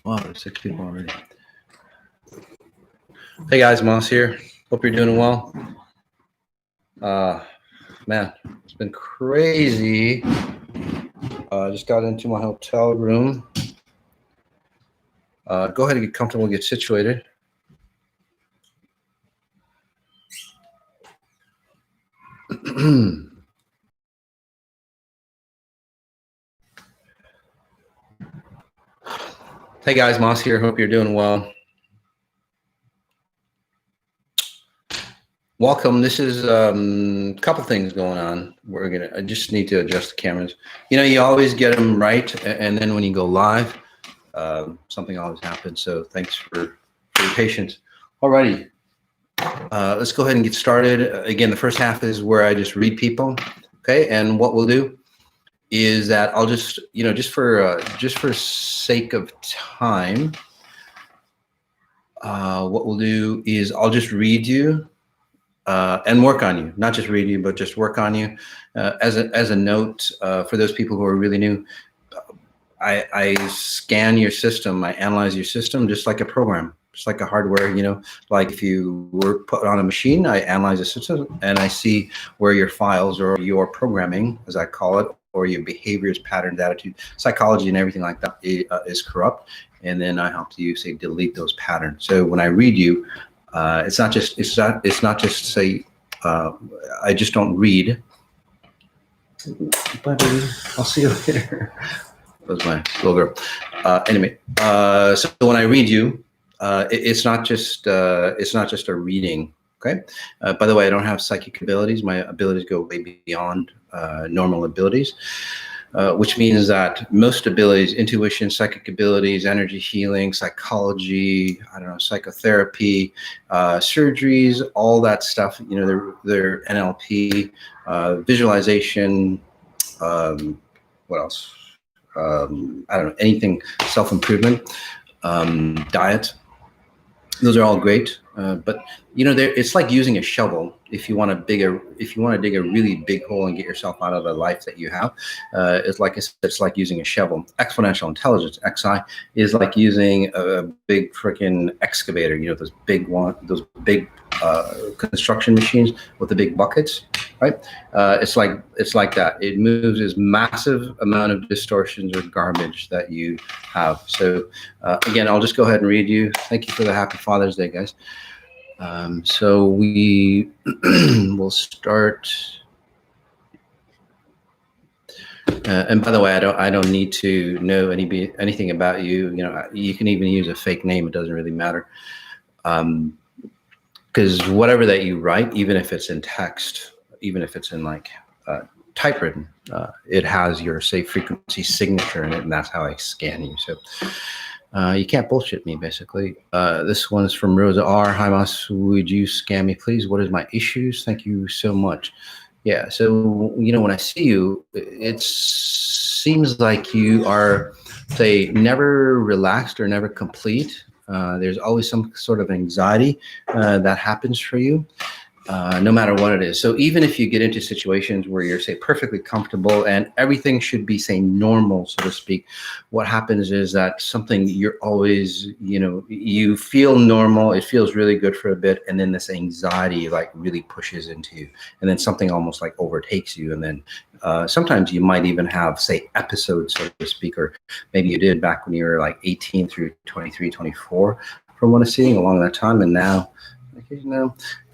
Wow, there's 6 people already. Hey guys, Moss here. Hope you're doing well. Man, it's been crazy. I just got into my hotel room. Go ahead and get comfortable and get situated. Hey guys, Moss here. Hope you're doing well. Welcome. This is a couple things going on. I just need to adjust the cameras. You know, you always get them right, and then when you go live, something always happens. So thanks for your patience. Alrighty, let's go ahead and get started. Again, the first half is where I just read people. Okay, and what we'll do is that I'll just, just for sake of time, what we'll do is I'll just read you. And work on you, not just read you, but just work on you. As a note, for those people who are really new, I scan your system, I analyze your system just like a program, just like a hardware, like if you were put on a machine, I analyze the system and I see where your files or your programming, as I call it, or your behaviors, patterns, attitude, psychology, and everything like that is corrupt. And then I help you say delete those patterns. So when I read you, it's not just say I just don't read. Bye, baby. I'll see you later. That was my little girl. Anyway, so when I read you, it's not just a reading. Okay. By the way, I don't have psychic abilities. My abilities go way beyond normal abilities. Which means that most abilities, intuition, psychic abilities, energy healing, psychology, psychotherapy, surgeries, all that stuff, they're NLP, visualization, what else? Anything, self-improvement, diet. Those are all great, but it's like using a shovel. If you want to dig a really big hole and get yourself out of the life that you have, it's like using a shovel. Exponential intelligence (XI) is like using a big freaking excavator. Those big construction machines with the big buckets, right? It's like that. It moves this massive amount of distortions or garbage that you have. So again, I'll just go ahead and read you. Thank you for the Happy Father's Day, guys. So we will start. And by the way, I don't need to know anything about you. You can even use a fake name. It doesn't really matter. Because whatever that you write, even if it's in text, even if it's in typewritten, it has your safe frequency signature in it, and that's how I scan you. So you can't bullshit me, basically. This one is from Rosa R. Hi, Moss. Would you scan me, please? What is my issues? Thank you so much. Yeah. So when I see you, it seems like you are, say, never relaxed or never complete. There's always some sort of anxiety that happens for you, no matter what it is. So even if you get into situations where you're, say, perfectly comfortable and everything should be, say, normal, so to speak, what happens is that something you're always, you feel normal, it feels really good for a bit, and then this anxiety really pushes into you, and then something almost overtakes you, and then sometimes you might even have, say, episodes, so to speak, or maybe you did back when you were 18 through 23, 24, from what I'm seeing along that time, and now,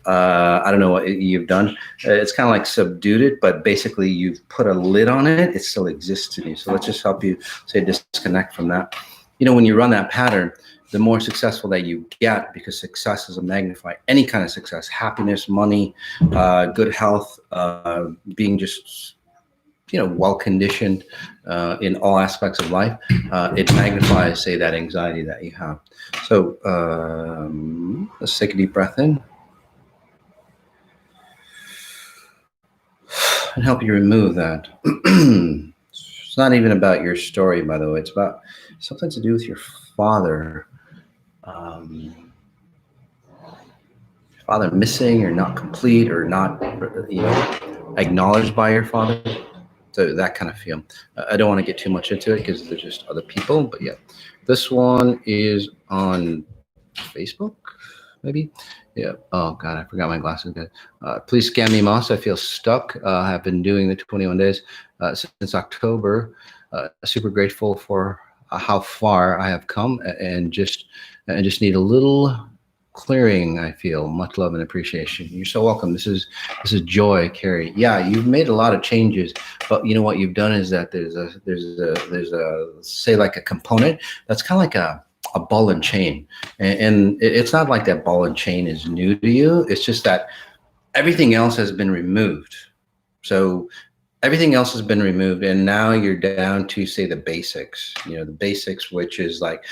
I don't know what you've done. It's kind of like subdued it, but basically you've put a lid on it. It still exists in you. So let's just help you, say, disconnect from that. When you run that pattern, the more successful that you get, because success is a magnifier, any kind of success, happiness, money, good health, being just, well-conditioned in all aspects of life, it magnifies, say, that anxiety that you have. So let's take a deep breath in. And help you remove that. It's not even about your story, by the way. It's about something to do with your father. Father missing or not complete or not, acknowledged by your father. So that kind of feel. I don't want to get too much into it because they're just other people, but yeah. This one is on Facebook, maybe. Yeah. Oh God, I forgot my glasses, guys. Please scan me, Moss. I feel stuck. I've been doing the 21 days since October. Super grateful for how far I have come, and just need a little clearing. I feel much love and appreciation. You're so welcome. This is Joy, Carrie. Yeah, you've made a lot of changes, but you know what you've done is that there's a say like a component that's kind of like a ball and chain, and it's not like that ball and chain is new to you. It's just that everything else has been removed. So everything else has been removed, and now you're down to say the basics. The basics, which is like,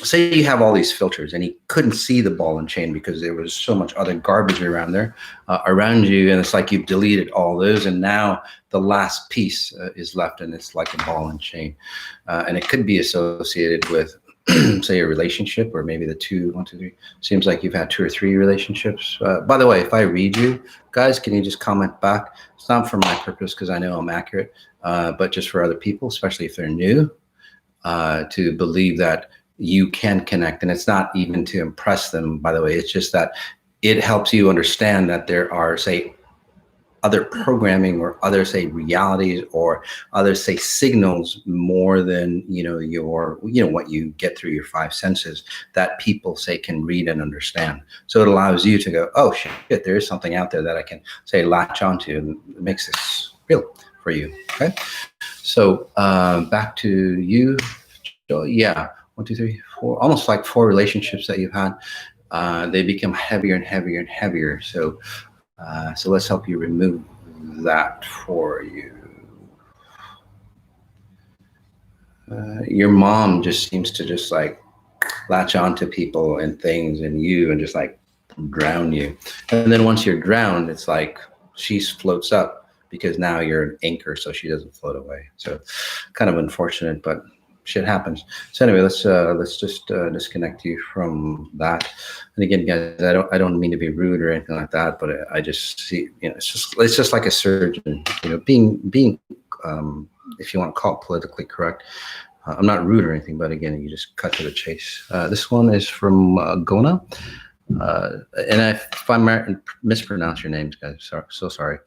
say you have all these filters and you couldn't see the ball and chain because there was so much other garbage around there, around you, and it's like you've deleted all those, and now the last piece is left, and it's like a ball and chain, and it could be associated with say a relationship, or maybe the two, one, two, three. Seems like you've had 2 or 3 relationships. By the way, if I read you guys, can you just comment back? It's not for my purpose because I know I'm accurate, but just for other people, especially if they're new, to believe that you can connect. And it's not even to impress them, by the way. It's just that it helps you understand that there are, say, other programming or other, say, realities or other, say, signals more than what you get through your 5 senses that people, say, can read and understand. So it allows you to go, oh shit, there is something out there that I can, say, latch onto, and it makes this real for you. Okay, so back to you, Joe. Yeah, 1, 2, 3, 4, almost like 4 relationships that you've had. They become heavier and heavier and heavier. So let's help you remove that for you. Your mom just seems to just like latch onto people and things and you, and just like drown you. And then once you're drowned, it's like she floats up because now you're an anchor, so she doesn't float away. So kind of unfortunate, but shit happens. So anyway, let's just disconnect you from that. And again, guys, I don't mean to be rude or anything like that, but I just see, it's just like a surgeon, being if you want to call it politically correct. I'm not rude or anything, but again, you just cut to the chase. This one is from Gona. And if I mispronounce your names, guys, so sorry.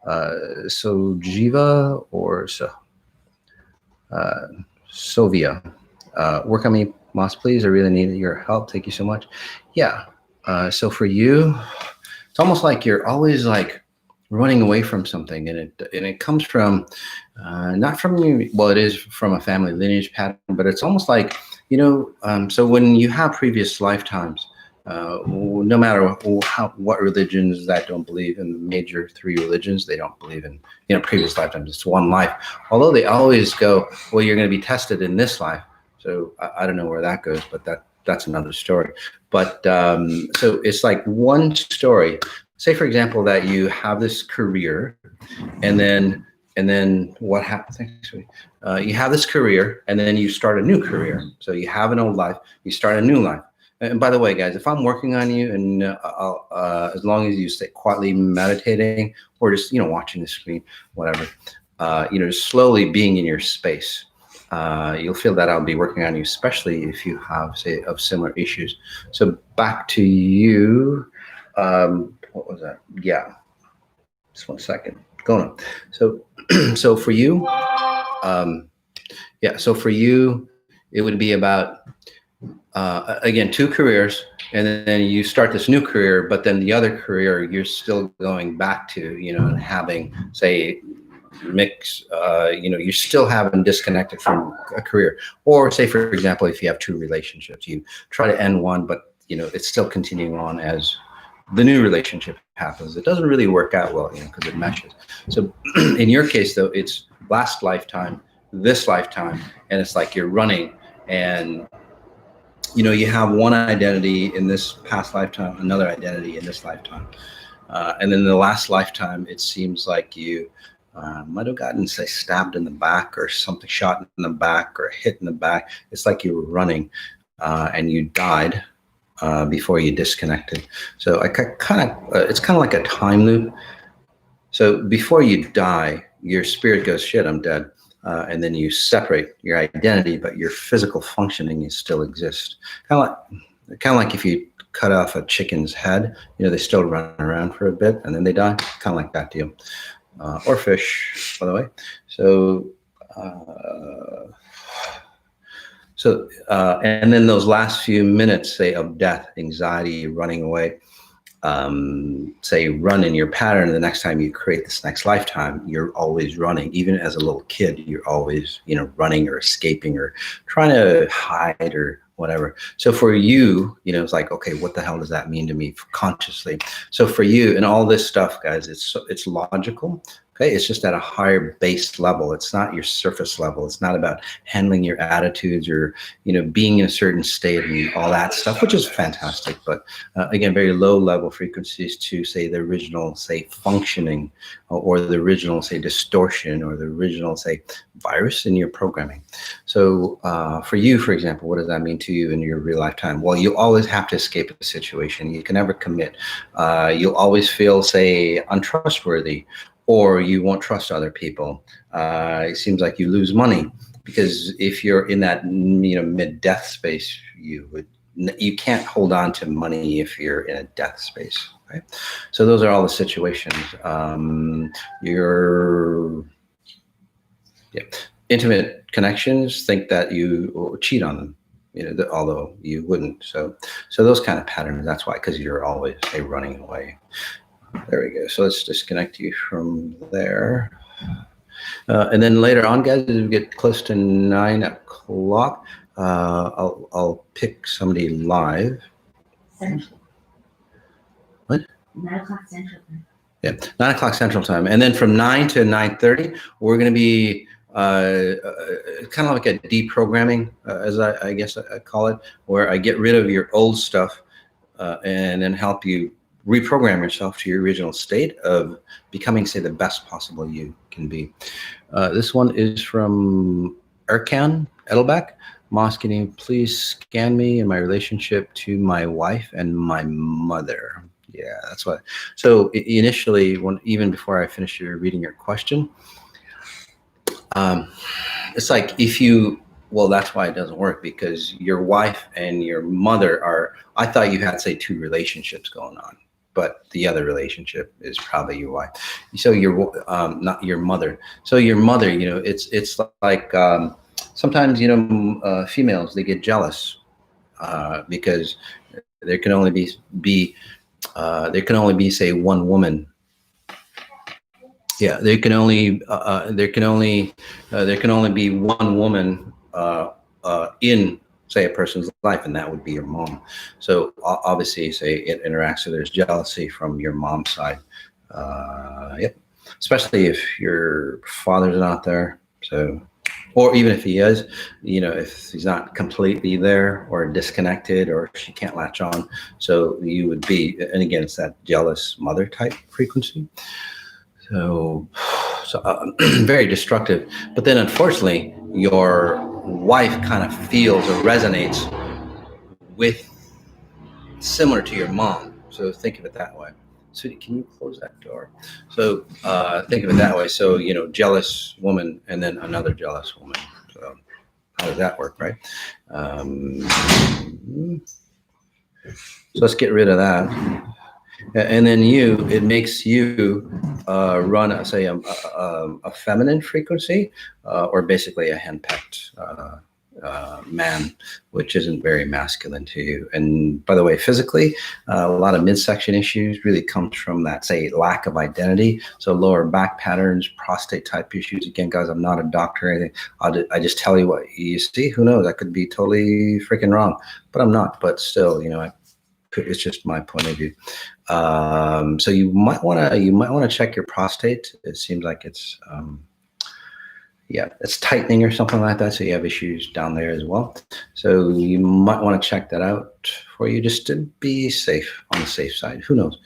Sojiva or Sovia. Work on me, Moss, please. I really need your help. Thank you so much. Yeah. So for you, it's almost like you're always like running away from something, and it comes from not from you. Well, it is from a family lineage pattern, but it's almost like so when you have previous lifetimes, no matter what religions that don't believe in the major 3 religions, they don't believe in previous lifetimes. It's one life. Although they always go, well, you're going to be tested in this life. So I don't know where that goes, but that's another story. But so it's like one story. Say, for example, that you have this career, and then what happens? You have this career, and then you start a new career. So you have an old life, you start a new life. And by the way, guys, if I'm working on you, and as long as you stay quietly meditating or just watching the screen, whatever, just slowly being in your space, you'll feel that I'll be working on you, especially if you have, say, of similar issues. So back to you. What was that? Yeah, just 1 second. Going on. So for you, So for you, it would be about again 2 careers, and then you start this new career, but then the other career you're still going back to, and having, say, mix. You're still having disconnected from a career, or say, for example, if you have 2 relationships, you try to end one, but it's still continuing on as the new relationship happens. It doesn't really work out well, because it meshes. So in your case, though, it's last lifetime, this lifetime, and it's like you're running, and you have one identity in this past lifetime, another identity in this lifetime, and then the last lifetime, it seems like you might have gotten, say, stabbed in the back, or something, shot in the back, or hit in the back. It's like you were running, and you died before you disconnected. So it's kind of like a time loop. So before you die, your spirit goes, shit, I'm dead. and then you separate your identity, but your physical functioning is still exists. Kind of like if you cut off a chicken's head, they still run around for a bit and then they die. Kind of like that deal. Or fish, by the way. So, and then those last few minutes, say, of death, anxiety, running away, say run in your pattern. The next time you create this next lifetime, you're always running. Even as a little kid, you're always, running or escaping or trying to hide or whatever. So for you, it's like, okay, what the hell does that mean to me consciously? So for you and all this stuff, guys, it's logical. Okay, it's just at a higher base level. It's not your surface level. It's not about handling your attitudes or, being in a certain state and all that stuff, which is fantastic. But again, very low level frequencies to, say, the original, say, functioning or the original, say, distortion or the original, say, virus in your programming. So for you, for example, what does that mean to you in your real lifetime? Well, you always have to escape a situation. You can never commit. You'll always feel, say, untrustworthy, or you won't trust other people. It seems like you lose money because if you're in that mid-death space, you can't hold on to money if you're in a death space. Right? So those are all the situations. Your intimate connections think that you cheat on them, although you wouldn't. So those kind of patterns. That's why, because you're always running away. There we go. So let's disconnect you from there. And then later on, guys, as we get close to 9 o'clock, I'll pick somebody live. Central. What? 9 o'clock Central Time. Yeah, 9 o'clock Central Time. And then from 9 to 9:30, we're going to be kind of like a deprogramming, as I guess I call it, where I get rid of your old stuff and then help you reprogram yourself to your original state of becoming, say, the best possible you can be. This one is from Erkan Edelbach. Moss, can you please scan me in my relationship to my wife and my mother? Yeah, that's what. So initially, even before I finished reading your question, it's like well, that's why it doesn't work, because your wife and your mother I thought you had, say, 2 relationships going on. But the other relationship is probably your wife. So not your mother. So your mother, it's like sometimes, females, they get jealous because there can only be say one woman. Yeah, there can only be one woman in, say, a person's life, and that would be your mom. So obviously, say, it interacts, so there's jealousy from your mom's side. Yep, especially if your father's not there. So, or even if he is, if he's not completely there or disconnected, or she can't latch on. So you would be, and again, it's that jealous mother type frequency. So very destructive. But then, unfortunately, your wife kind of feels or resonates with similar to your mom. So think of it that way. Sweetie, can you close that door? So think of it that way. So, jealous woman and then another jealous woman. So how does that work, right? So let's get rid of that. And then it makes you run, say, a feminine frequency, or basically a henpecked man, which isn't very masculine to you. And by the way, physically, a lot of midsection issues really comes from that, say, lack of identity. So lower back patterns, prostate type issues. Again, guys, I'm not a doctor or anything. I just tell you what you see. Who knows? I could be totally freaking wrong, but I'm not. But still, it's just my point of view. So you might want to check your prostate. It seems like it's it's tightening or something like that. So you have issues down there as well. So you might want to check that out for you, just to be safe, on the safe side. Who knows?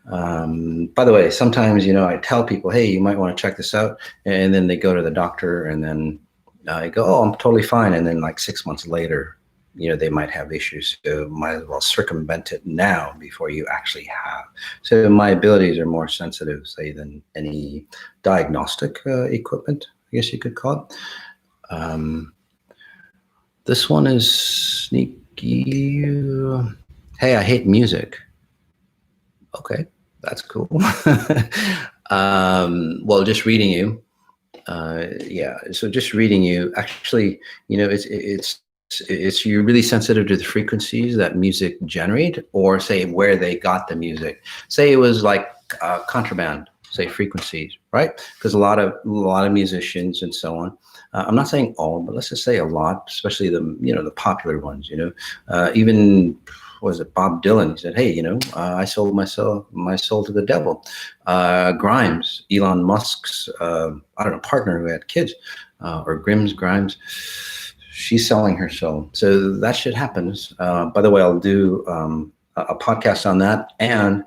By the way, sometimes, I tell people, hey, you might want to check this out. And then they go to the doctor and then I go, oh, I'm totally fine. And then like 6 months later, they might have issues. So might as well circumvent it now before you actually have. So my abilities are more sensitive, say, than any diagnostic equipment. I guess you could call it. This one is sneaky. Hey, I hate music. Okay, that's cool. Well, just reading you. Yeah, so just reading you, actually, it's you're really sensitive to the frequencies that music generate, or say where they got the music. Say it was like contraband, say frequencies, right? Because a lot of musicians and so on. I'm not saying all, but let's just say a lot, especially the popular ones. Even was it Bob Dylan? He said, "Hey, I sold my soul to the devil." Grimes, Elon Musk's, I don't know, partner who had kids, or Grimes, she's selling her soul. So that shit happens. By the way, I'll do a podcast on that. And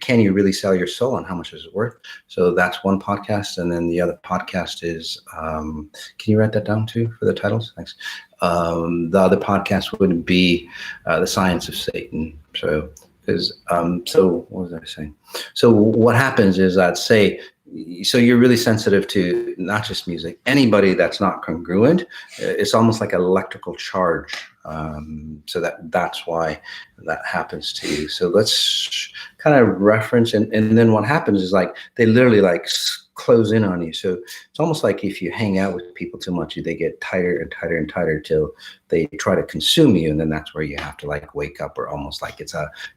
can you really sell your soul, and how much is it worth? So that's one podcast. And then the other podcast is, can you write that down too for the titles? Thanks. The other podcast would be The Science of Satan. So what was I saying? So what happens is that, so you're really sensitive to not just music, anybody that's not congruent. It's almost like an electrical charge. So that's why that happens to you. So let's kind of reference, and then what happens is like they literally like close in on you. So it's almost like if you hang out with people too much, they get tighter and tighter and tighter till they try to consume you, and then that's where you have to like wake up, or almost like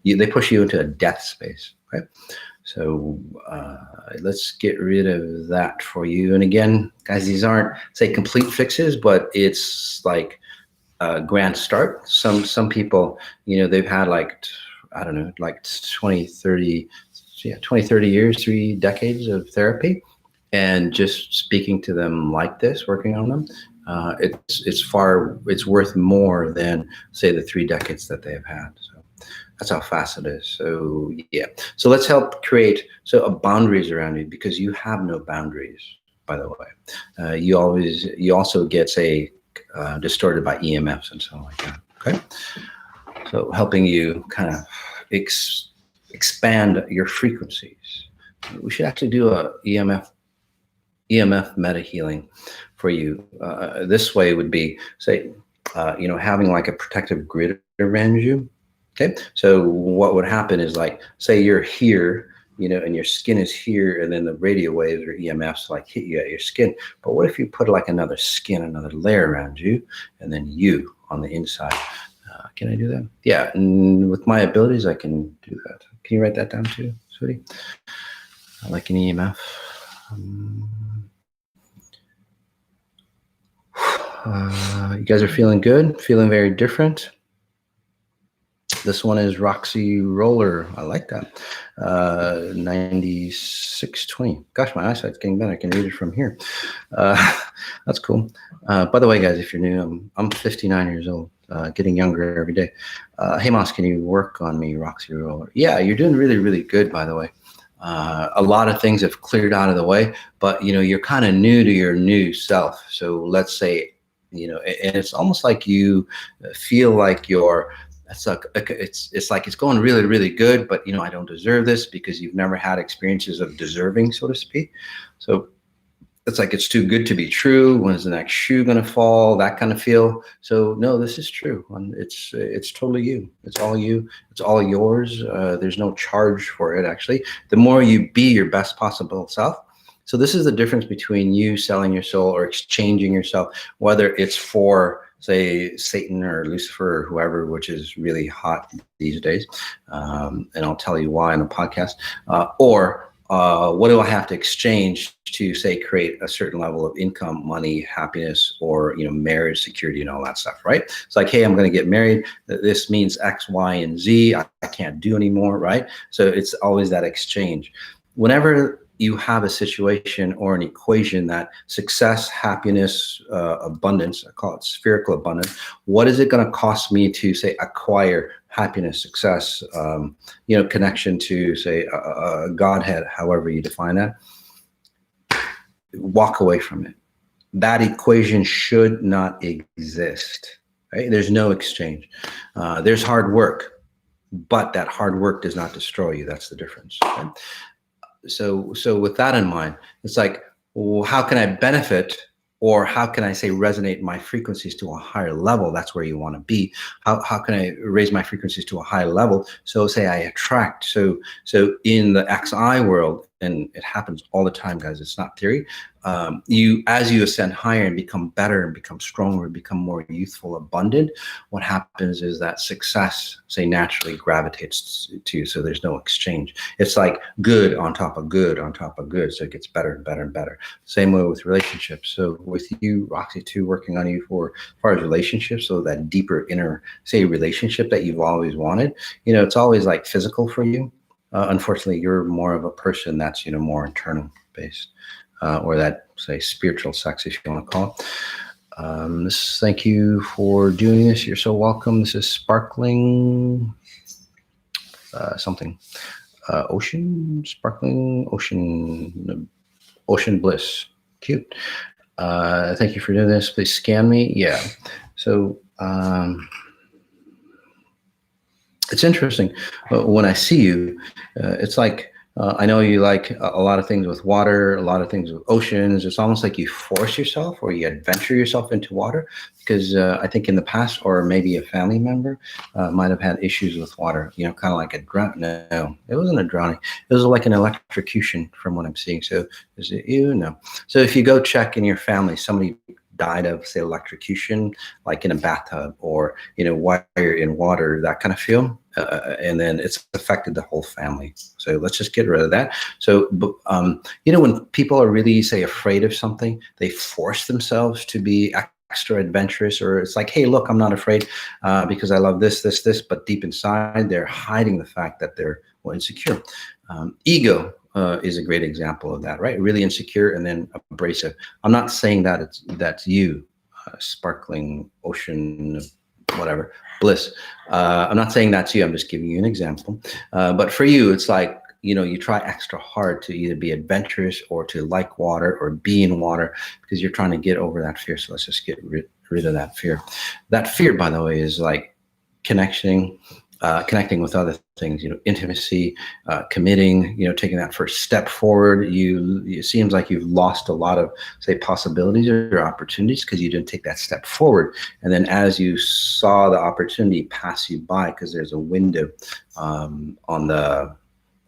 they push you into a death space, right? So let's get rid of that for you. And again, guys, these aren't say complete fixes, but it's like a grand start. Some people, they've had like, I don't know, like 20, 30 years, 3 decades of therapy. And just speaking to them like this, working on them, it's worth more than say the 3 decades that they've had. So that's how fast it is. So yeah. So let's help create boundaries around you, because you have no boundaries, by the way. You also get distorted by EMFs and so on like that. Okay. So helping you kind of expand your frequencies. We should actually do a EMF meta healing for you. This way would be, say, having like a protective grid around you. Okay, so what would happen is, like, say you're here, and your skin is here, and then the radio waves or EMFs like hit you at your skin. But what if you put like another layer around you, and then you on the inside? Can I do that? Yeah, and with my abilities, I can do that. Can you write that down too, sweetie? Like an EMF. You guys are feeling good, feeling very different. This one is Roxy Roller. I like that. 9620. Gosh, my eyesight's getting better. I can read it from here. That's cool. By the way, guys, if you're new, I'm 59 years old, getting younger every day. Hey, Moss, can you work on me, Roxy Roller? Yeah, you're doing really, really good, by the way. A lot of things have cleared out of the way, but, you're kind of new to your new self. So let's say, and it's almost like you feel like it's like it's going really, really good, but I don't deserve this, because you've never had experiences of deserving, so to speak. So it's like it's too good to be true. When's the next shoe gonna fall? That kind of feel. So no, this is true. It's totally you. It's all you. It's all yours. There's no charge for it, actually. The more you be your best possible self. So this is the difference between you selling your soul or exchanging yourself, whether it's for, say, Satan or Lucifer or whoever, which is really hot these days. And I'll tell you why in the podcast. Or what do I have to exchange to, say, create a certain level of income, money, happiness, or, marriage, security, and all that stuff, right? It's like, hey, I'm going to get married. This means X, Y, and Z. I can't do anymore, right? So it's always that exchange. Whenever you have a situation or an equation that success, happiness, abundance, I call it spherical abundance, what is it going to cost me to, say, acquire happiness, success, connection to, say, a Godhead, however you define that? Walk away from it. That equation should not exist, right? There's no exchange. There's hard work, but that hard work does not destroy you. That's the difference. Right? So with that in mind, it's like, well, how can I benefit, or how can I say resonate my frequencies to a higher level? That's where you want to be. How can I raise my frequencies to a higher level? So say I attract. So in the XI world, and it happens all the time, guys, it's not theory. As you ascend higher and become better and become stronger and become more youthful, abundant, what happens is that success, say, naturally gravitates to you. So there's no exchange. It's like good on top of good on top of good. So it gets better and better and better. Same way with relationships. So with you, Roxy, too, working on you for as far as relationships, so that deeper inner, say, relationship that you've always wanted, it's always like physical for you. Unfortunately, you're more of a person that's, more internal based, or that, say, spiritual sex, if you want to call it. Thank you for doing this. You're so welcome. This is Sparkling something. Sparkling Ocean Bliss. Cute. Thank you for doing this. Please scan me. Yeah. So it's interesting when I see you. It's like I know you like a lot of things with water, a lot of things with oceans. It's almost like you force yourself or you adventure yourself into water, because I think in the past, or maybe a family member might have had issues with water, kind of like a drown. No, it wasn't a drowning. It was like an electrocution from what I'm seeing. So is it you? No. So if you go check in your family, somebody died of, say, electrocution, like in a bathtub, or while you're in water, that kind of feel, and then it's affected the whole family. So let's just get rid of that. So when people are really, say, afraid of something, they force themselves to be extra adventurous, or it's like, hey, look, I'm not afraid because I love this, but deep inside they're hiding the fact that they're insecure. Ego is a great example of that, right? Really insecure and then abrasive. I'm not saying that that's you, Sparkling Ocean, whatever, Bliss. I'm not saying that's you. I'm just giving you an example. But for you, it's like, you try extra hard to either be adventurous or to like water or be in water, because you're trying to get over that fear. So let's just get rid of that fear. That fear, by the way, is like connecting with other things, intimacy, committing, taking that first step forward. It seems like you've lost a lot of, say, possibilities or opportunities because you didn't take that step forward. And then as you saw the opportunity pass you by, because there's a window on the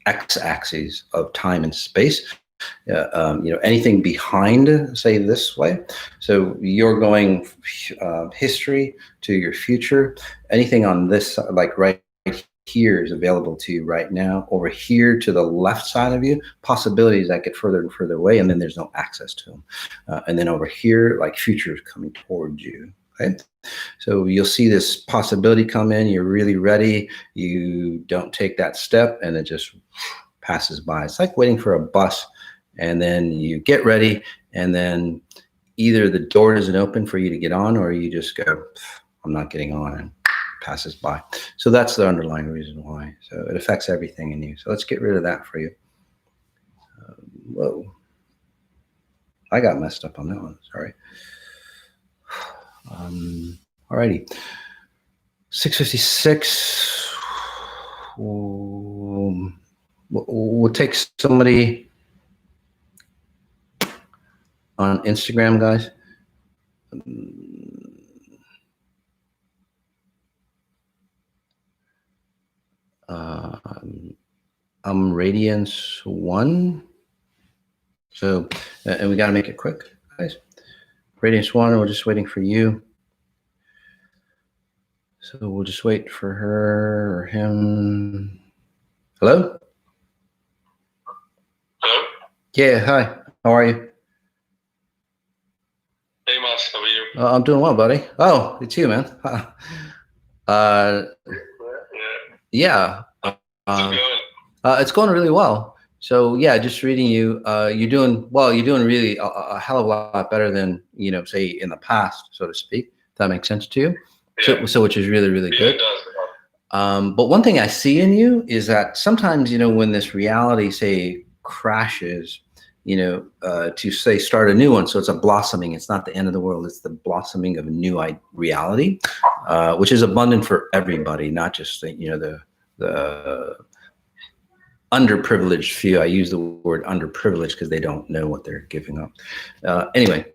x-axis of time and space, anything behind, say, this way. So you're going history to your future. Anything on this, like right here, is available to you right now. Over here to the left side of you, possibilities that get further and further away, and then there's no access to them. And then over here, like future is coming towards you. Okay? So you'll see this possibility come in. You're really ready. You don't take that step, and it just passes by. It's like waiting for a bus, and then you get ready, and then either the door isn't open for you to get on, or you just go, I'm not getting on, and passes by. So that's the underlying reason why. So it affects everything in you. So let's get rid of that for you. Whoa. I got messed up on that one. Sorry. Alrighty. 6:56. We'll take somebody on Instagram, guys. I'm Radiance 1. So, and we got to make it quick, guys. Radiance 1, we're just waiting for you. So we'll just wait for her or him. Hello? Hello? Yeah, hi. How are you? Hey, Mas, how are you? I'm doing well, buddy. Oh, it's you, man. Yeah. How's it going? It's going really well. So yeah, just reading you, you're doing well. You're doing really a hell of a lot better than, say, in the past, so to speak. If that makes sense to you. Yeah. So which is really, really good. It does. But one thing I see in you is that sometimes, when this reality, say, crashes, to, say, start a new one. So it's a blossoming. It's not the end of the world. It's the blossoming of a new reality, which is abundant for everybody, not just the underprivileged few. I use the word underprivileged because they don't know what they're giving up. Anyway,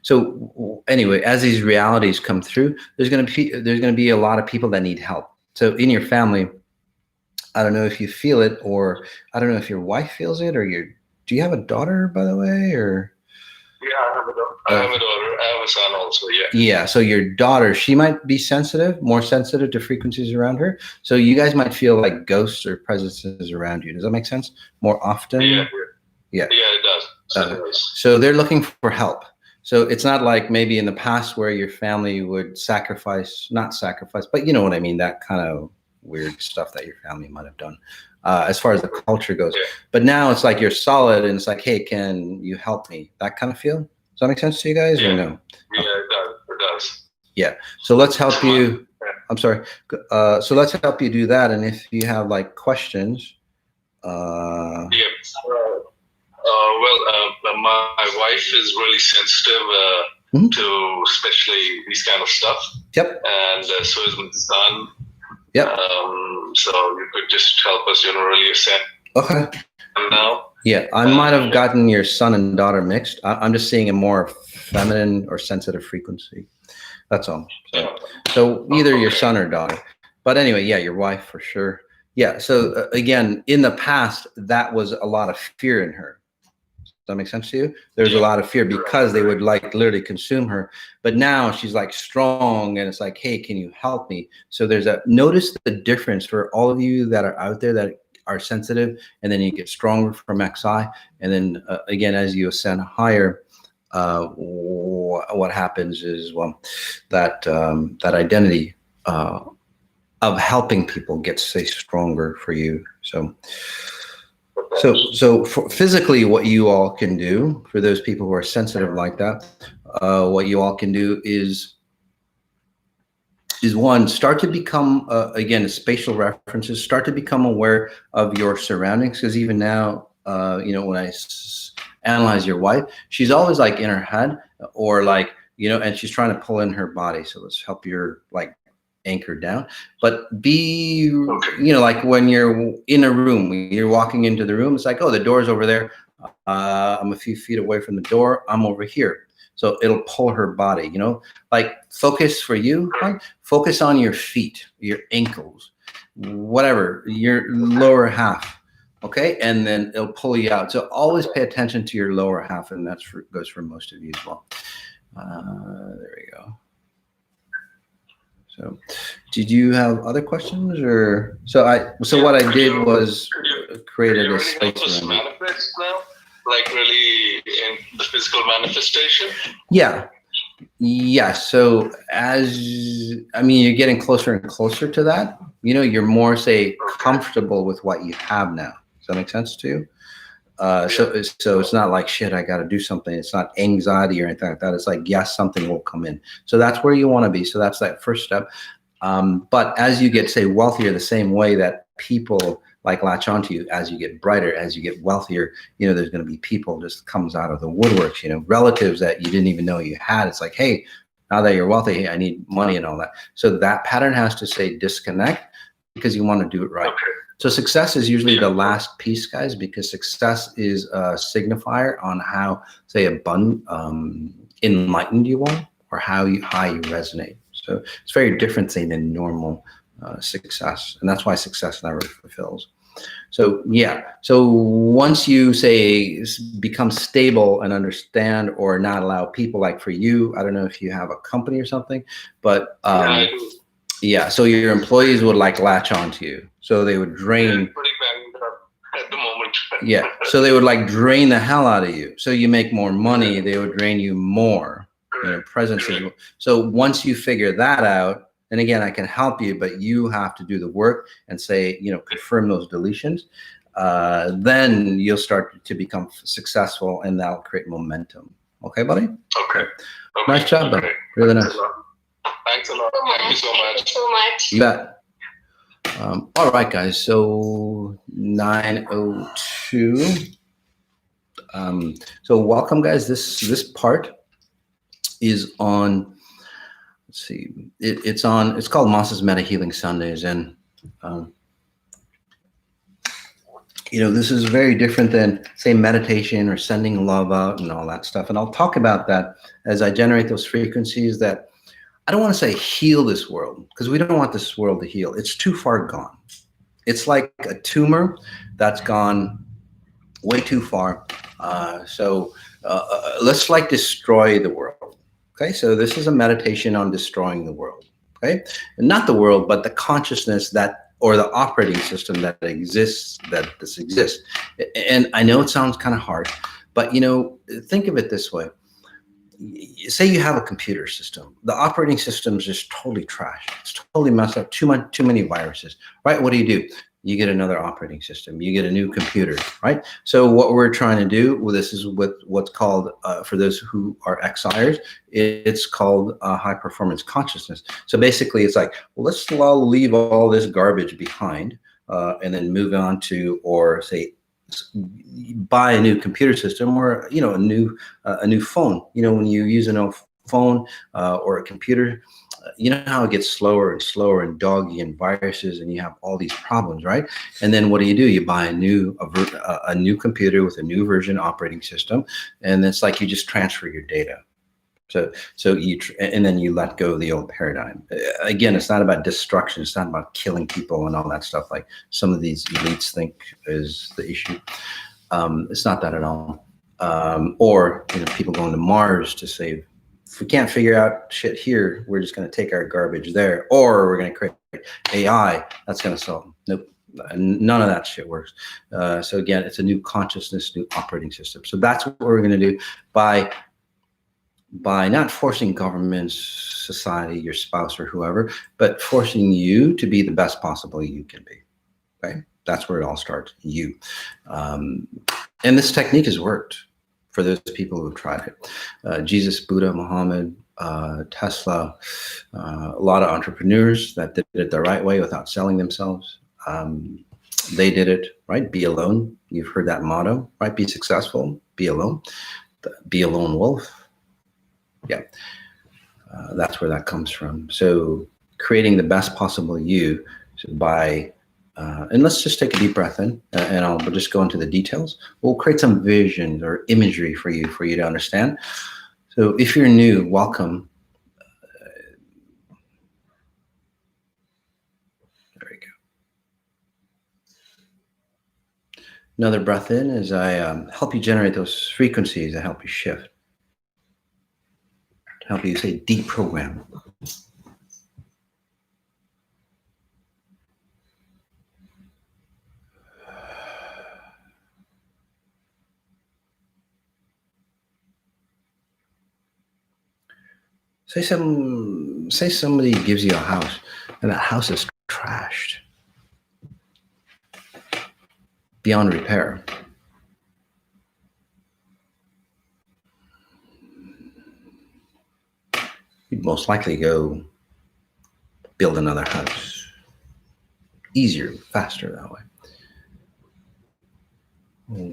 so anyway, as these realities come through, there's going to be a lot of people that need help. So in your family, I don't know if you feel it, or I don't know if your wife feels it, or do you have a daughter, by the way, or? Yeah, I have a daughter. I have a daughter. I have a son also. Yeah. Yeah. So your daughter, she might be more sensitive to frequencies around her. So you guys might feel like ghosts or presences around you. Does that make sense? More often? Yeah. Yeah. Yeah, it does. So they're looking for help. So it's not like maybe in the past where your family would not sacrifice, but you know what I mean, that kind of weird stuff that your family might have done as far as the culture goes. Yeah. But now it's like you're solid and it's like, hey, can you help me? That kind of feel. Does that make sense to you guys or no? Yeah, it does. It does. Yeah. So let's help you. I'm sorry. So let's help you do that. And if you have like questions. Yeah. My wife is really sensitive to especially these kind of stuff. Yep. And so is my son. Yep. So you could just help us, really assess. Okay. Now. Yeah, I might have gotten your son and daughter mixed. I'm just seeing a more feminine or sensitive frequency. That's all. So either your son or daughter. But anyway, yeah, your wife for sure. Yeah. So again, in the past, that was a lot of fear in her. Does that make sense to you? There's a lot of fear because they would like literally consume her. But now she's like strong and it's like, hey, can you help me? So notice the difference for all of you that are out there that are sensitive, and then you get stronger from XI. And then again, as you ascend higher, what happens is, well, that identity of helping people gets, say, stronger for you. So for physically, what you all can do for those people who are sensitive like that, what you all can do is one, start to become, again, spatial references, start to become aware of your surroundings. Because even now, when I analyze your wife, she's always like in her head or like, and she's trying to pull in her body. So let's help your like anchor down, but be, like when you're in a room, when you're walking into the room, it's like, oh, the door's over there. I'm a few feet away from the door. I'm over here. So it'll pull her body, like focus for you, right? Focus on your feet, your ankles, whatever, your lower half. Okay. And then it'll pull you out. So always pay attention to your lower half. And that goes for most of you as well. There we go. So did you have other questions or what I did was created a space around it. Manifest now? Like really in the physical manifestation? Yeah. So you're getting closer and closer to that. You're more, say, comfortable with what you have now. Does that make sense to you? So it's not like, shit, I got to do something. It's not anxiety or anything like that. It's like, yes, something will come in. So that's where you want to be. So that's that first step. But as you get, say, wealthier, the same way that people like latch onto you, as you get brighter, as you get wealthier, there's going to be people just comes out of the woodworks, relatives that you didn't even know you had. It's like, hey, now that you're wealthy, I need money and all that. So that pattern has to say disconnect because you want to do it right. Okay. So success is usually the last piece, guys, because success is a signifier on how, say, enlightened you are or how high you resonate. So it's very different thing than normal success. And that's why success never fulfills. So, yeah. So once you, say, become stable and understand or not allow people, like for you, I don't know if you have a company or something, but yeah, so your employees would like latch onto you. So they would drain. Pretty banged up at the moment. Yeah. So they would like drain the hell out of you. So you make more money, they would drain you more. Presence. So once you figure that out, and again, I can help you, but you have to do the work and say, confirm those deletions. Then you'll start to become successful, and that'll create momentum. Okay, buddy? Okay. Nice job, buddy. Really nice. Thanks a lot. Thank you so much. Thank you so much. You bet. All right, guys. So 9:02. So welcome, guys. This part is on. Let's see. It's called Moss's Medihealing Sundays, and This is very different than, say, meditation or sending love out and all that stuff. And I'll talk about that as I generate those frequencies that I don't want to say heal this world, because we don't want this world to heal. It's too far gone. It's like a tumor that's gone way too far. Let's like destroy the world. Okay, so this is a meditation on destroying the world. Okay, and not the world, but the consciousness that, or the operating system that exists, that this exists. And I know it sounds kind of harsh, but think of it this way. Say you have a computer system. The operating system is just totally trash. It's totally messed up. Too many viruses, right? What do? You get another operating system. You get a new computer, right? So what we're trying to do, well, this is what's called, for those who are XIers, it's called high performance consciousness. So basically it's like, well, let's leave all this garbage behind and then move on to, or say, buy a new computer system, or a new phone. When you use a new phone or a computer, you know how it gets slower and slower and doggy and viruses, and you have all these problems, right? And then what do? You buy a new computer with a new version operating system, and it's like you just transfer your data. And then you let go of the old paradigm. Again, it's not about destruction. It's not about killing people and all that stuff like some of these elites think is the issue. It's not that at all. Or people going to Mars to save. If we can't figure out shit here, we're just going to take our garbage there, or we're going to create AI that's going to solve them. Nope. None of that shit works. So again, it's a new consciousness, new operating system. So that's what we're going to do by not forcing governments, society, your spouse or whoever, but forcing you to be the best possible you can be. Okay? That's where it all starts, you. And this technique has worked for those people who've tried it. Jesus, Buddha, Muhammad, Tesla, a lot of entrepreneurs that did it the right way without selling themselves. They did it, right? Be alone. You've heard that motto, right? Be successful, be alone. Be a lone wolf. Yeah, that's where that comes from. So creating the best possible you by, and let's just take a deep breath in, and I'll just go into the details. We'll create some visions or imagery for you to understand. So if you're new, welcome. There we go. Another breath in as I help you generate those frequencies that help you shift. Help you say deprogram. Say somebody gives you a house and that house is trashed beyond repair. You'd most likely go build another house. Easier, faster that way.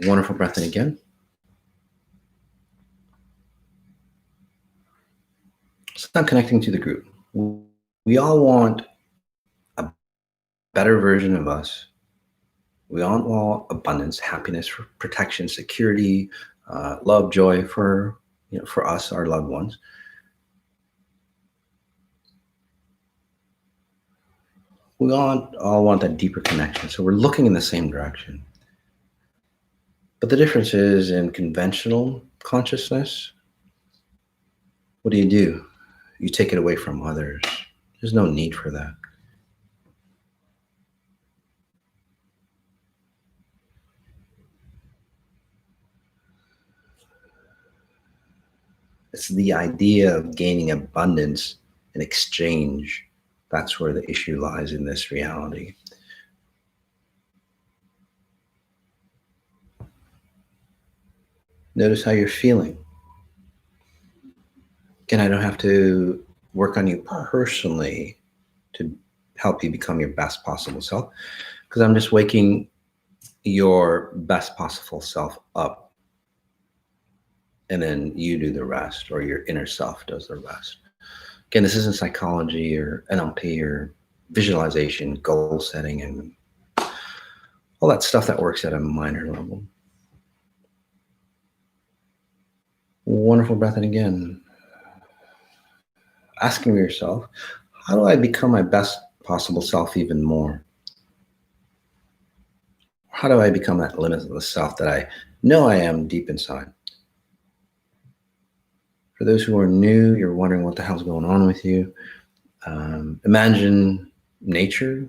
Wonderful breath in again. So I'm connecting to the group. We all want a better version of us. We all want abundance, happiness, protection, security, love, joy for us, our loved ones. We all want that deeper connection. So we're looking in the same direction. But the difference is in conventional consciousness, what do? You take it away from others. There's no need for that. It's the idea of gaining abundance in exchange. That's where the issue lies in this reality. Notice how you're feeling. Again, I don't have to work on you personally to help you become your best possible self, because I'm just waking your best possible self up. And then you do the rest, or your inner self does the rest. Again, this isn't psychology or NLP or visualization, goal setting, and All that stuff that works at a minor level. Wonderful breath in again. Asking yourself, how do I become my best possible self even more? How do I become that limitless self that I know I am deep inside? For those who are new, you're wondering what the hell's going on with you. Imagine nature.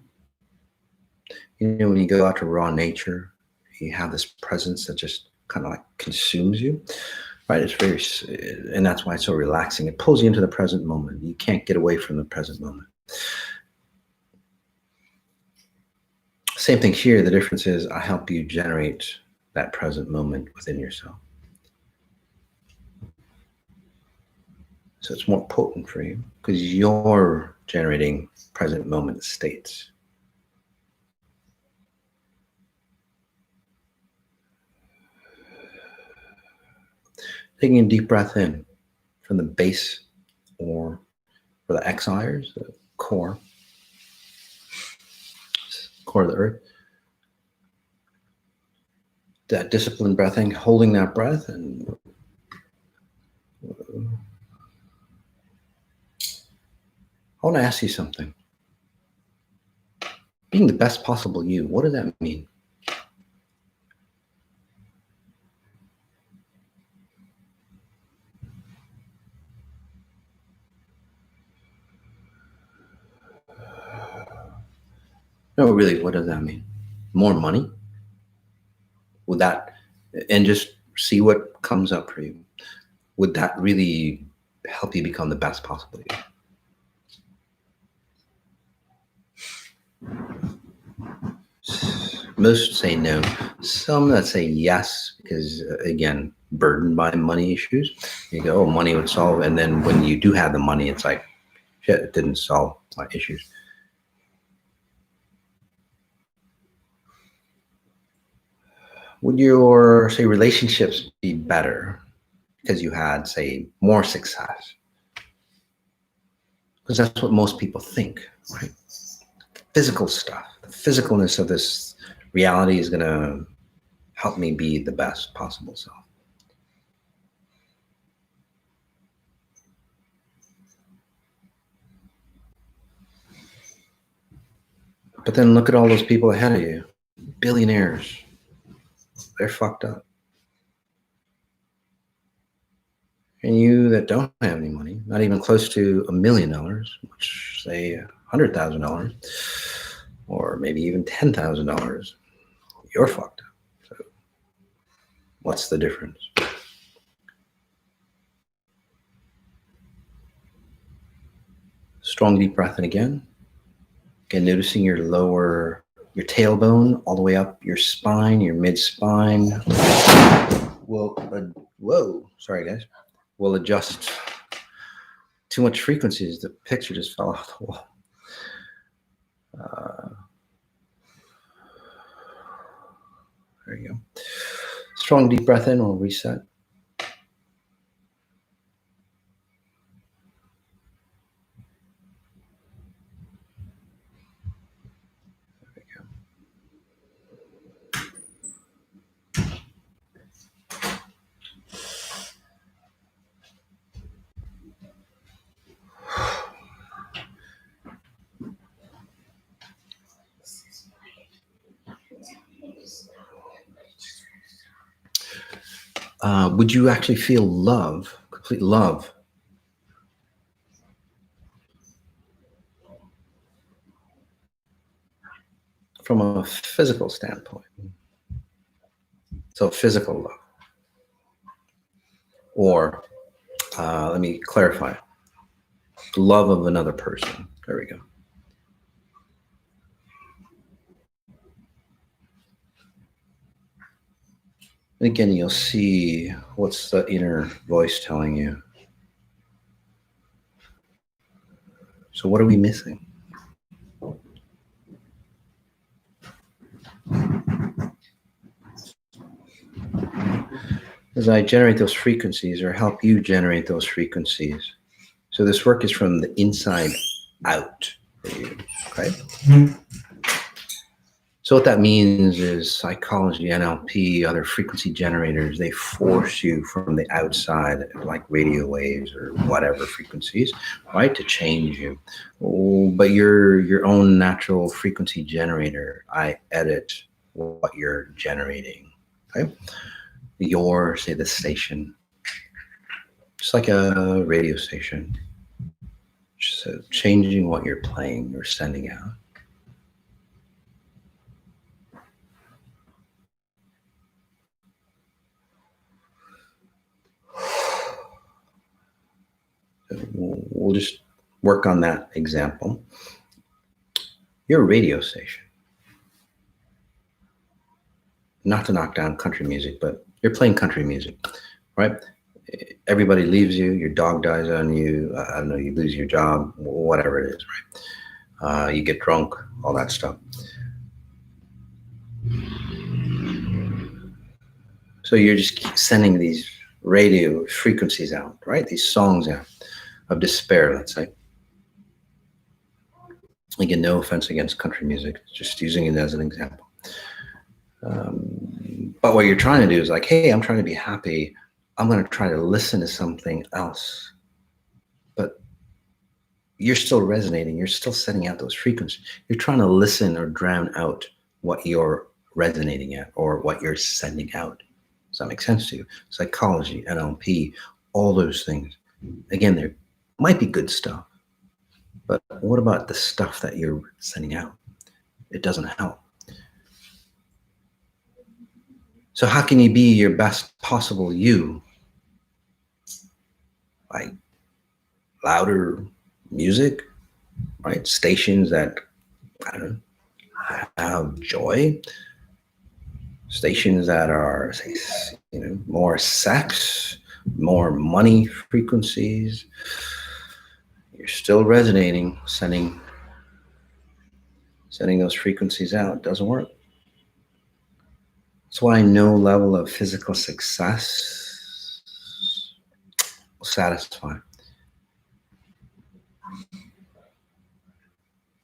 You know, when you go out to raw nature, you have this presence that just kind of like consumes you, right? It's very, and that's why it's so relaxing. It pulls you into the present moment. You can't get away from the present moment. Same thing here. The difference is I help you generate that present moment within yourself. So it's more potent for you because you're generating present moment states. Taking a deep breath in from the base, or for the Xires, the core of the earth. That disciplined breathing, holding that breath, and I want to ask you something. Being the best possible you, what does that mean? No, really, what does that mean? More money? Would that, and just see what comes up for you. Would that really help you become the best possible you? Most say no. Some that say yes, because again, burdened by money issues. You go, oh, money would solve. And then when you do have the money, it's like, shit, it didn't solve my issues. Would your, say, relationships be better because you had, say, more success? Because that's what most people think, right? Physical stuff, the physicalness of this reality is going to help me be the best possible self. But then look at all those people ahead of you, billionaires. They're fucked up. And you that don't have any money, not even close to $1 million, which say $100,000, or maybe even $10,000, you're fucked up. So what's the difference? Strong deep breath in again. Again, noticing your lower, your tailbone all the way up your spine, your mid-spine. Whoa, sorry guys. We'll adjust. Too much frequencies. The picture just fell off the wall. There you go. Strong deep breath in. We'll reset. Would you actually feel love, complete love? From a physical standpoint. So physical love. Or, let me clarify. Love of another person. There we go. And again, you'll see what's the inner voice telling you. So what are we missing? As I generate those frequencies, or help you generate those frequencies. So this work is from the inside out for you, okay? So what that means is psychology, NLP, other frequency generators, they force you from the outside, like radio waves or whatever frequencies, right, to change you. Oh, but you're your own natural frequency generator. I edit what you're generating. Okay? Your, say, the station, just like a radio station. So changing what you're playing or sending out. We'll just work on that example. You're a radio station. Not to knock down country music, but you're playing country music, right? Everybody leaves you, your dog dies on you, I don't know, you lose your job, whatever it is, right? You get drunk, all that stuff. So you're just sending these radio frequencies out, right? These songs out of despair, let's say. Again, no offense against country music, just using it as an example. But what you're trying to do is like, hey, I'm trying to be happy. I'm going to try to listen to something else. But you're still resonating. You're still sending out those frequencies. You're trying to listen or drown out what you're resonating at or what you're sending out. Does that make sense to you? Psychology, NLP, all those things. Again, there might be good stuff. But what about the stuff that you're sending out? It doesn't help. So how can you be your best possible you? Like louder music, right? Stations that, I don't know, have joy. Stations that are, say, more sex, more money frequencies. You're still resonating, sending those frequencies out. Doesn't work. That's why no level of physical success will satisfy.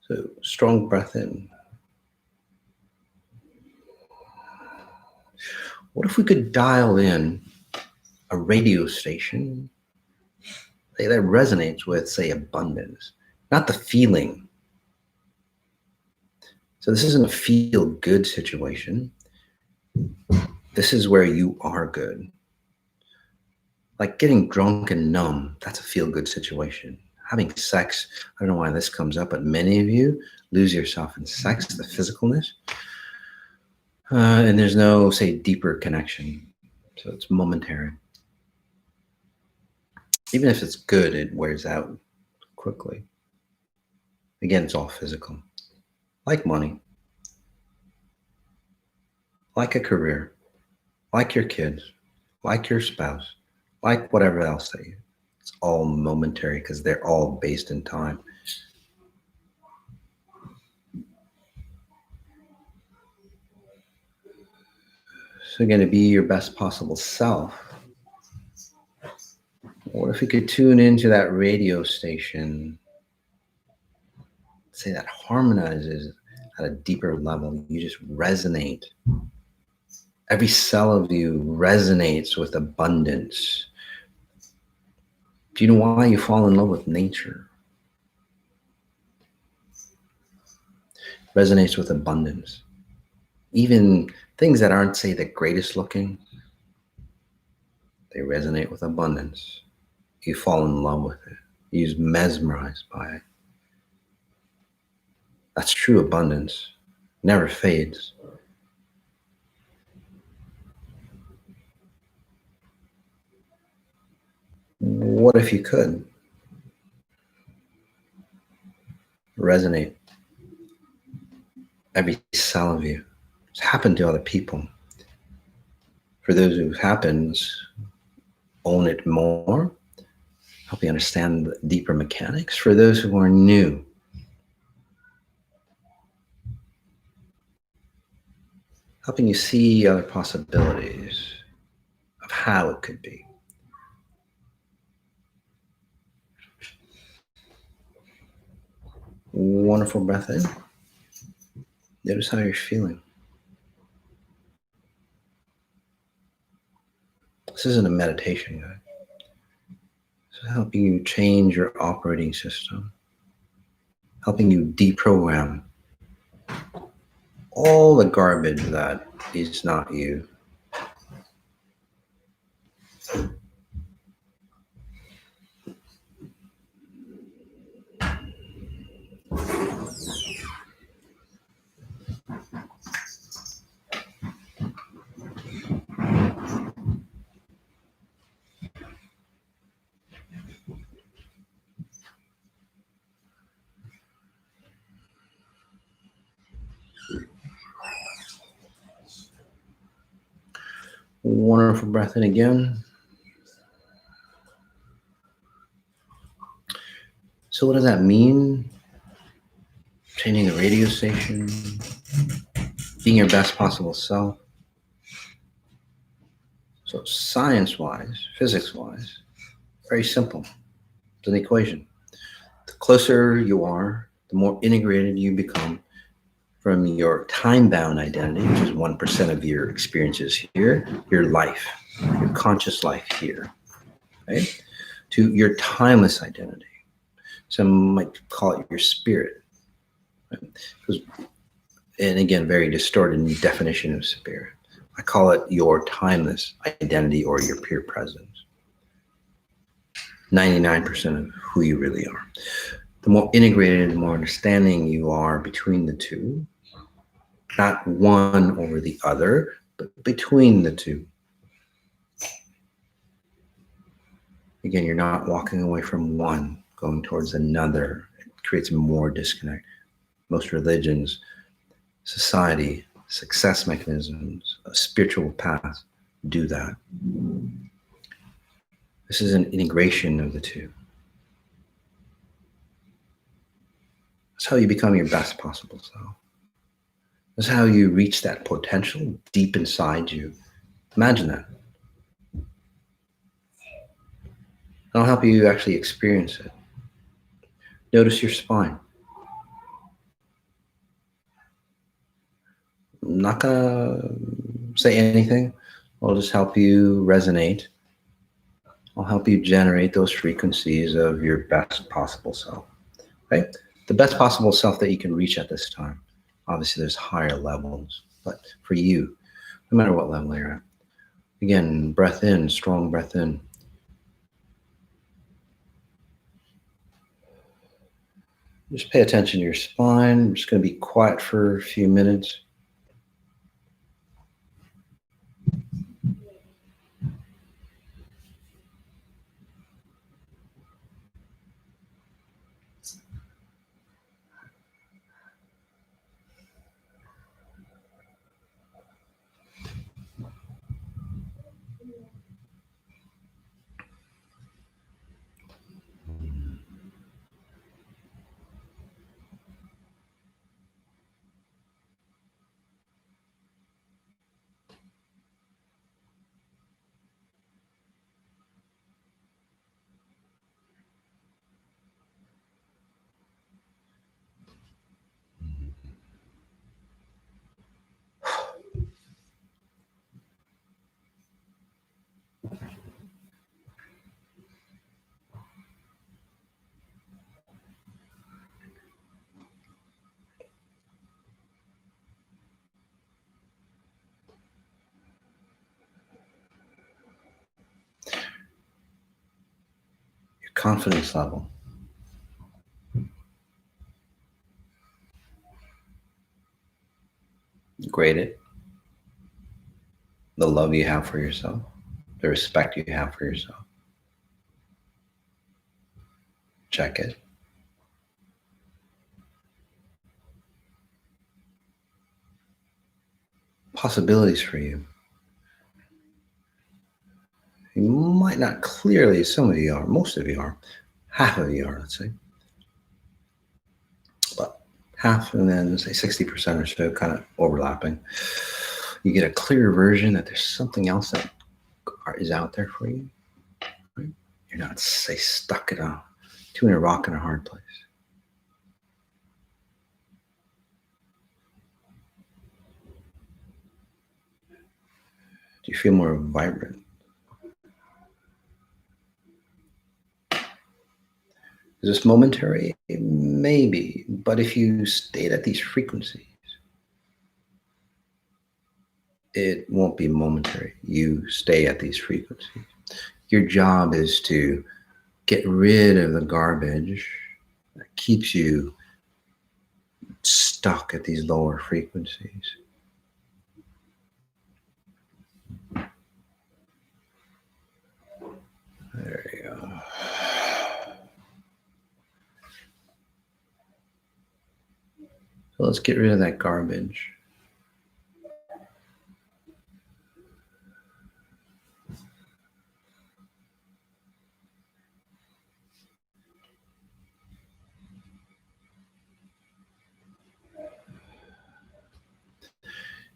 So strong breath in. What if we could dial in a radio station that resonates with, say, abundance, not the feeling. So this isn't a feel-good situation. This is where you are good. Like getting drunk and numb, that's a feel-good situation. Having sex, I don't know why this comes up, but many of you lose yourself in sex, the physicalness. And there's no, say, deeper connection. So it's momentary. Even if it's good, it wears out quickly. Again, it's all physical. Like money. Like a career. Like your kids. Like your spouse. Like whatever else that you. It's all momentary because they're all based in time. So again, to be your best possible self, what if you could tune into that radio station, say that harmonizes at a deeper level. You just resonate. Every cell of you resonates with abundance. Do you know why you fall in love with nature? Resonates with abundance. Even things that aren't, say, the greatest looking, they resonate with abundance. You fall in love with it. You're mesmerized by it. That's true abundance. Never fades. What if you could resonate every cell of you? It's happened to other people. For those who happens, own it more, help you understand the deeper mechanics. For those who are new, helping you see other possibilities of how it could be. Wonderful breath in. Notice how you're feeling. This isn't a meditation guide. This is helping you change your operating system, helping you deprogram all the garbage that is not you. Wonderful breath in again. So what does that mean? Changing the radio station, being your best possible self. So science-wise, physics-wise, very simple. It's an equation. The closer you are, the more integrated you become from your time-bound identity, which is 1% of your experiences here, your life, your conscious life here, right? To your timeless identity. Some might call it your spirit. Right? Because, and again, very distorted definition of spirit. I call it your timeless identity or your pure presence. 99% of who you really are. The more integrated and more understanding you are between the two, not one over the other, but between the two. Again, you're not walking away from one, going towards another. It creates more disconnect. Most religions, society, success mechanisms, a spiritual path do that. This is an integration of the two. That's how you become your best possible self. That's how you reach that potential deep inside you. Imagine that. I'll help you actually experience it. Notice your spine. I'm not gonna say anything. I'll just help you resonate. I'll help you generate those frequencies of your best possible self, right? The best possible self that you can reach at this time. Obviously, there's higher levels, but for you, no matter what level you're at. Again, breath in, strong breath in. Just pay attention to your spine. I'm just going to be quiet for a few minutes. Your confidence level. Grade it. The love you have for yourself. The respect you have for yourself. Check it. Possibilities for you. You might not clearly, some of you are, most of you are, half of you are, let's say. But half, and then say 60% or so kind of overlapping. You get a clear version that there's something else that is out there for you. Right? You're not, say, stuck in between a rock and a hard place. Do you feel more vibrant? Is this momentary? Maybe, but if you stayed at these frequencies, it won't be momentary. You stay at these frequencies. Your job is to get rid of the garbage that keeps you stuck at these lower frequencies. There you go. So let's get rid of that garbage.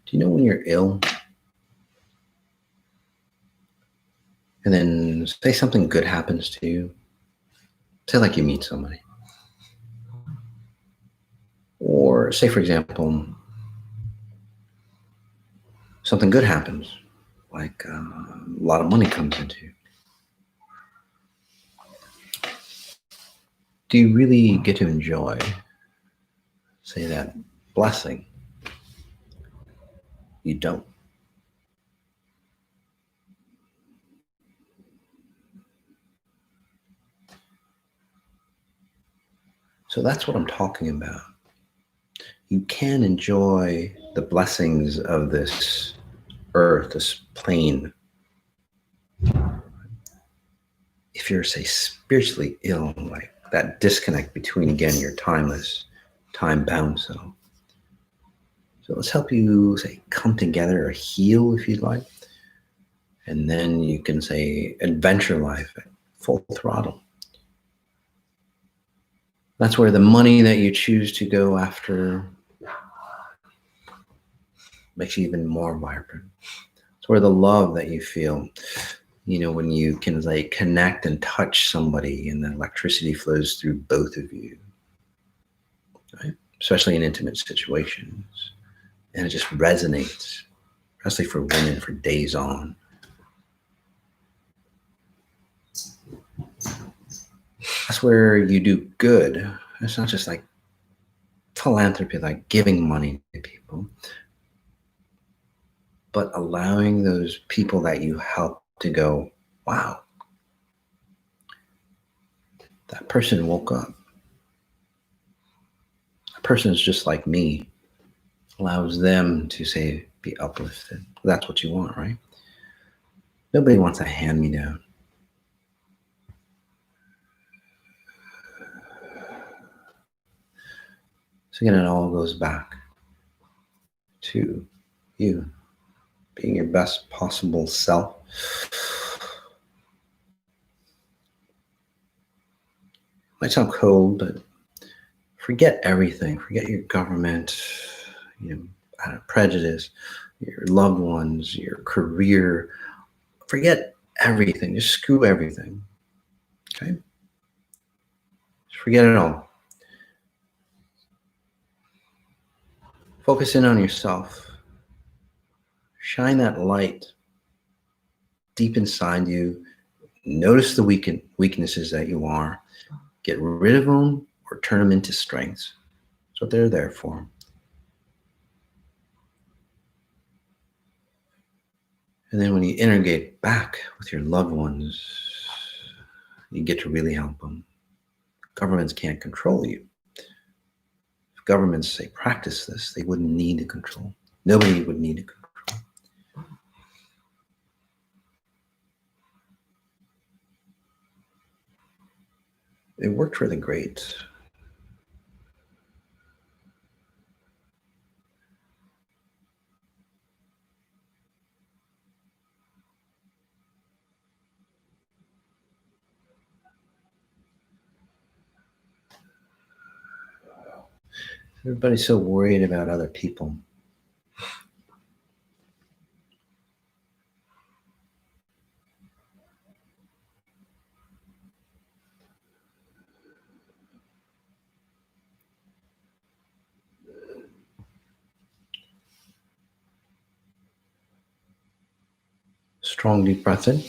Do you know when you're ill and then say something good happens to you? Say like you meet somebody. Or say, for example, something good happens, like a lot of money comes into you. Do you really get to enjoy, say, that blessing? You don't. So that's what I'm talking about. You can enjoy the blessings of this earth, this plane. If you're, say, spiritually ill, like that disconnect between, again, your timeless, time-bound self. So let's help you, say, come together or heal if you'd like. And then you can, say, adventure life at full throttle. That's where the money that you choose to go after makes you even more vibrant. It's where the love that you feel, when you can like connect and touch somebody and the electricity flows through both of you, right? Especially in intimate situations. And it just resonates, especially for women, for days on. That's where you do good. It's not just like philanthropy, like giving money to people, but allowing those people that you help to go, wow, that person woke up. That person is just like me. Allows them to, say, be uplifted. That's what you want, right? Nobody wants a hand-me-down. So again, it all goes back to you being your best possible self. Might sound cold, but forget everything. Forget your government, prejudice, your loved ones, your career. Forget everything. Just screw everything. Okay? Just forget it all. Focus in on yourself. Shine that light deep inside you. Notice the weaknesses that you are. Get rid of them or turn them into strengths. That's what they're there for. And then when you integrate back with your loved ones, you get to really help them. Governments can't control you. If governments, say, practice this, they wouldn't need to control. Nobody would need to control. It worked for the greats. Everybody's so worried about other people. Strong deep breath in.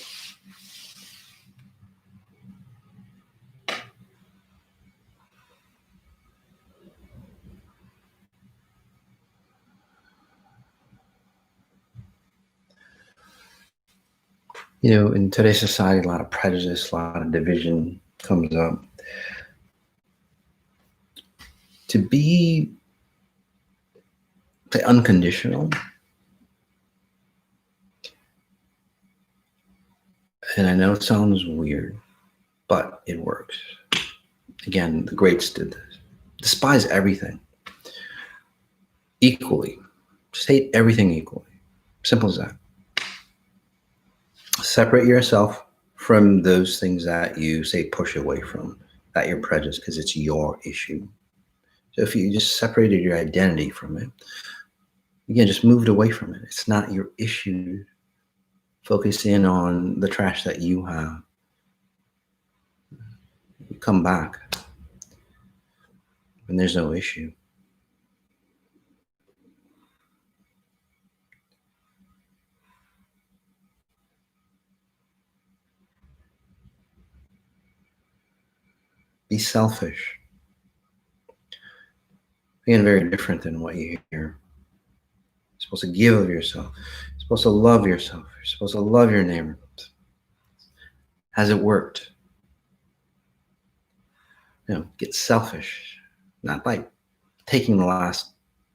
You know, in today's society, a lot of prejudice, a lot of division comes up. To be, say, unconditional, and I know it sounds weird, but it works. Again, the greats did this. Despise everything equally. Just hate everything equally. Simple as that. Separate yourself from those things that you, say, push away from, that you're prejudiced because it's your issue. So if you just separated your identity from it, again, just moved away from it. It's not your issue. Focus in on the trash that you have. You come back, and there's no issue. Be selfish. Again, very different than what you hear. You're supposed to give of yourself. You're supposed to love yourself. You're supposed to love your neighbor. Has it worked? You know, get selfish. Not like taking the last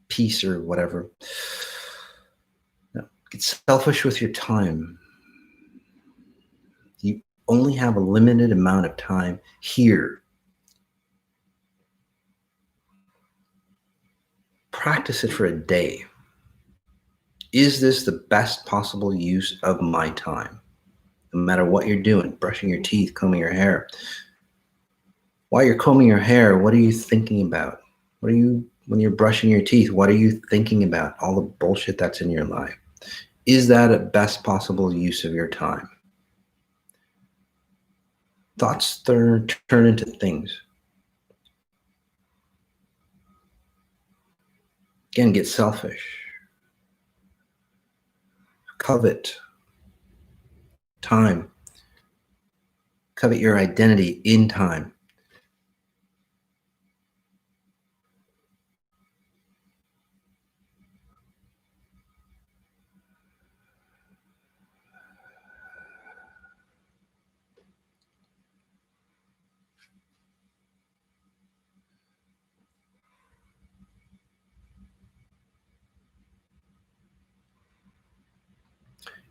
piece or whatever. No, get selfish with your time. You only have a limited amount of time here. Practice it for a day. Is this the best possible use of my time? No matter what you're doing, brushing your teeth, combing your hair. While you're combing your hair, what are you thinking about? When you're brushing your teeth, what are you thinking about? All the bullshit that's in your life. Is that a best possible use of your time? Thoughts turn into things. Again, get selfish. Covet time. Covet your identity in time.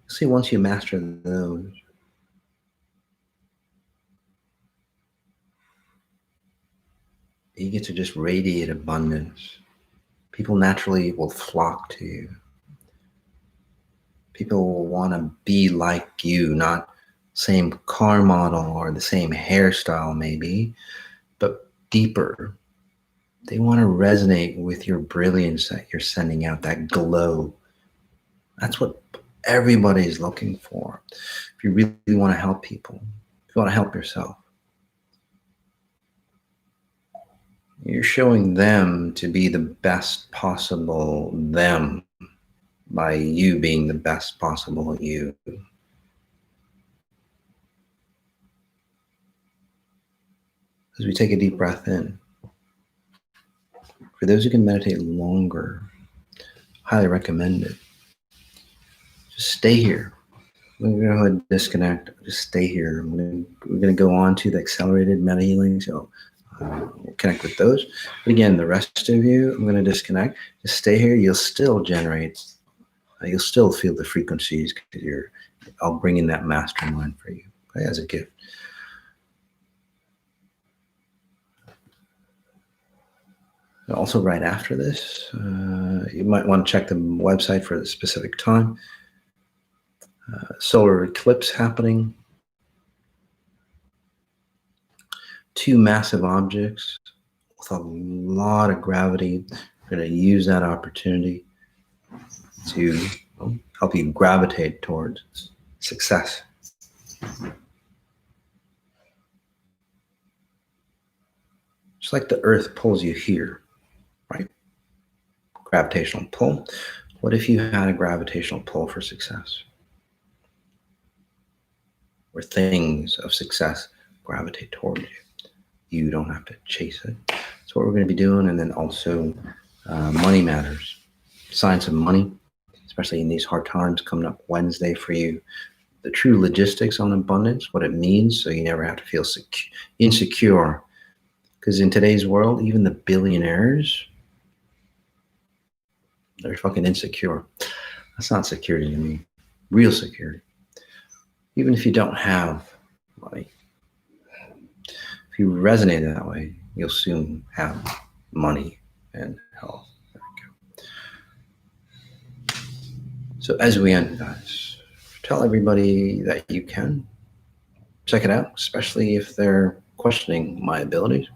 See, once you master those, you get to just radiate abundance. People naturally will flock to you. People will want to be like you, not same car model or the same hairstyle maybe, but deeper. They want to resonate with your brilliance that you're sending out, that glow. That's what everybody's looking for. If you really want to help people, if you want to help yourself, you're showing them to be the best possible them by you being the best possible you. As we take a deep breath in, for those who can meditate longer, highly recommend it. Just stay here. We're going to go ahead and disconnect. Just stay here. We're going to go on to the accelerated Medihealing. So we'll connect with those. But again, the rest of you, I'm going to disconnect. Just stay here. You'll still generate. You'll still feel the frequencies because I'll bring in that mastermind for you, okay, as a gift. Also, right after this, you might want to check the website for the specific time. Solar eclipse happening. 2 massive objects with a lot of gravity. We're going to use that opportunity to help you gravitate towards success. Just like the earth pulls you here, right? Gravitational pull. What if you had a gravitational pull for success? where things of success gravitate towards you. You don't have to chase it. That's what we're going to be doing. And then also money matters. Science of money, especially in these hard times, coming up Wednesday for you. The true logistics on abundance, what it means, so you never have to feel insecure. Because in today's world, even the billionaires, they're fucking insecure. That's not security to me. Real security. Even if you don't have money, if you resonate that way, you'll soon have money and health. There we go. So as we end, guys, tell everybody that you can check it out, especially if they're questioning my abilities.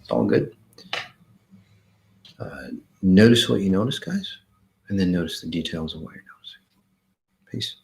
It's all good. Notice what you notice, guys, and then notice the details of what you're noticing. Peace.